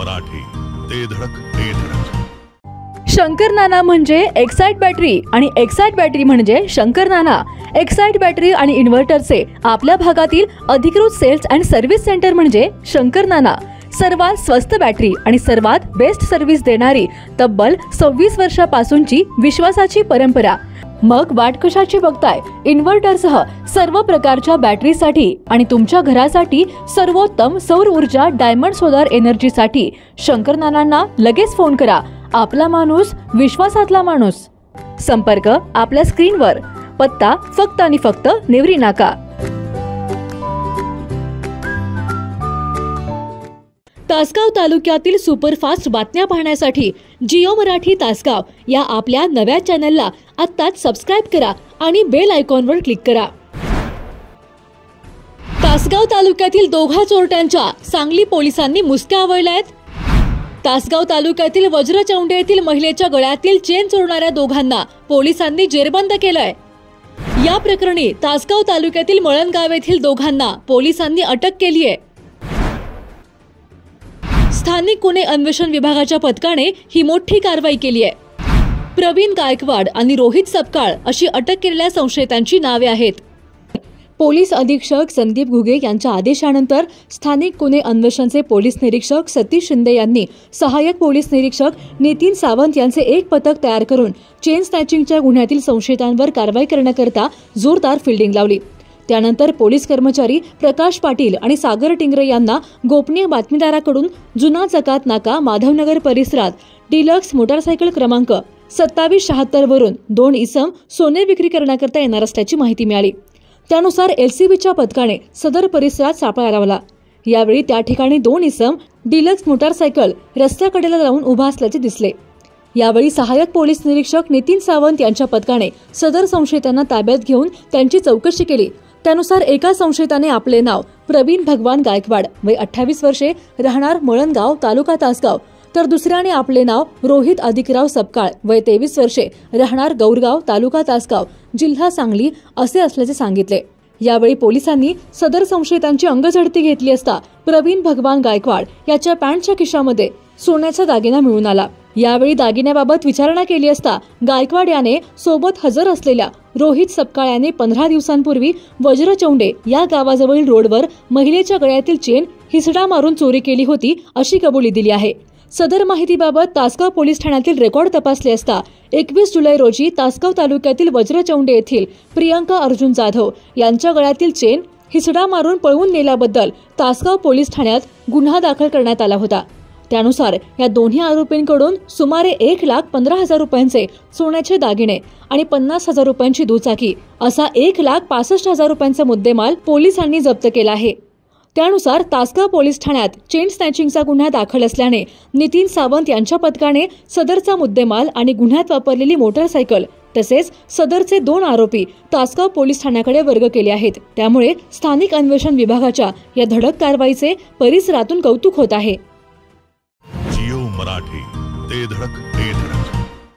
मराठी, ते धडक ते धडक. शंकर नाना म्हणजे एक्साइट बॅटरी आणि एक्साइट बॅटरी म्हणजे शंकर नाना. एक्साइट बॅटरी आणि इन्व्हर्टरचे आपल्या भागातील अधिकृत सेल्स अँड सर्व्हिस सेंटर म्हणजे शंकर नाना. सर्वात स्वस्त बॅटरी आणि सर्वात बेस्ट सर्व्हिस देणारी तब्बल 26 वर्षापासूनची विश्वासाची परंपरा. मग वाट कशाची बघताय? इन्व्हर्टरसह सर्व प्रकारच्या बॅटरीसाठी आणि तुमच्या घरासाठी सर्वोत्तम सौर ऊर्जा डायमंड सोलार एनर्जीसाठी शंकर नानांना लगेच फोन करा. आपला माणूस, विश्वासातला माणूस. संपर्क आपल्या स्क्रीनवर. पत्ता फक्त आणि फक्त नेवरी नाका. तासगाव तालुक्यातील सुपरफास्ट बातम्या पाहण्यासाठी जिओ मराठी तासगाव या आपल्या नव्या चॅनलला आत्ताच सबस्क्राईब करा आणि बेल आयकॉनवर क्लिक करा. तासगाव तालुक्यातील दोघा चोरट्यांच्या सांगली पोलिसांनी मुसक्या आवळल्यात. तासगाव तालुक्यातील वज्रचौंडे येथील महिलेच्या गळ्यातील चेन चोरणाऱ्या दोघांना पोलिसांनी जेरबंद केलंय. या प्रकरणी तासगाव तालुक्यातील मळणगाव येथील दोघांना पोलिसांनी अटक केली आहे. स्थानिक गुन्हे अन्वेषण विभागाच्या पथकाने ही मोठी कारवाई केली आहे. प्रवीण गायकवाड आणि रोहित सपकाळ अशी अटक केलेल्या संशयितांची नावे आहेत. पोलीस अधीक्षक संदीप घुगे यांच्या आदेशानंतर स्थानिक गुन्हे अन्वेषणचे पोलीस निरीक्षक सतीश शिंदे यांनी सहाय्यक पोलीस निरीक्षक नितीन सावंत यांचे एक पथक तयार करून चेन स्नॅचिंगच्या गुन्ह्यातील संशयितांवर कारवाई करण्याकरता जोरदार फिल्डिंग लावली. त्यानंतर पोलीस कर्मचारी प्रकाश पाटील आणि सागर टिंगरे यांना गोपनीय बातमीदाराकडून जुना जकात नाका माधवनगर परिसरात डिलक्स मोटारसायकल क्रमांक 2776 वरून 2 इसम सोने विक्री करण्याकरता येणार असल्याची माहिती मिळाली. त्यानुसार एलसीबीच्या पथकाने सदर परिसरात सापळा लावला. यावेळी त्या ठिकाणी 2 इसम डिलक्स मोटारसायकल रस्त्याकडेला लावून उभा असल्याचे दिसले. यावेळी सहाय्यक पोलीस निरीक्षक नितीन सावंत यांच्या पथकाने सदर संशयितांना ताब्यात घेऊन त्यांची चौकशी केली. त्यानुसार एका संशयिताने आपले नाव प्रवीण भगवान गायकवाड वय 28 वर्षे राहणार मळणगाव तालुका तासगाव तर दुसऱ्याने आपले नाव रोहित अधिकराव सपकाळ वय 23 वर्षे राहणार गौरगाव तालुका तासगाव जिल्हा सांगली असे असल्याचे सांगितले. यावेळी पोलिसांनी सदर संशयितांची अंगझडती घेतली असता प्रवीण भगवान गायकवाड याच्या पॅन्टच्या खिशामध्ये सोन्याचा दागिना मिळून आला. यावेळी दागिन्याबाबत विचारणा केली असता गायकवाड याने सोबत हजर असलेल्या रोहित सपकाळ याने 15 दिवसांपूर्वी वज्रचौंडे या गावाजवळील रोडवर महिलेच्या गळ्यातील चेन हिसडा मारून चोरी केली होती अशी कबुली दिली आहे. सदर माहितीबाबत तासगाव पोलीस ठाण्यातील रेकॉर्ड तपासले असता 21 जुलै रोजी तासगाव तालुक्यातील वज्रचौंडे येथील प्रियंका अर्जुन जाधव यांच्या गळ्यातील चेन हिसडा मारून पळवून नेल्याबद्दल तासगाव पोलीस ठाण्यात गुन्हा दाखल करण्यात आला होता. त्यानुसार या दोन्ही आरोपींकडून सुमारे 1,15,000 रुपयांचे सोन्याचे दागिने आणि 50,000 रुपयांची दुचाकी असा 1,65,000 रुपयांचा मुद्देमाल पोलिसांनी जप्त केला आहे. त्यानुसार तासगाव पोलीस ठाण्यात चेन स्नॅचिंगचा गुन्हा दाखल असल्याने नितीन सावंत यांच्या पथकाने सदरचा मुद्देमाल आणि गुन्ह्यात वापरलेली मोटारसायकल तसेच सदरचे 2 आरोपी तासगाव पोलीस ठाण्याकडे वर्ग केले आहेत. त्यामुळे स्थानिक अन्वेषण विभागाच्या या धडक कारवाईचे परिसरातून कौतुक होत आहे. जिओ मराठी, ते धडक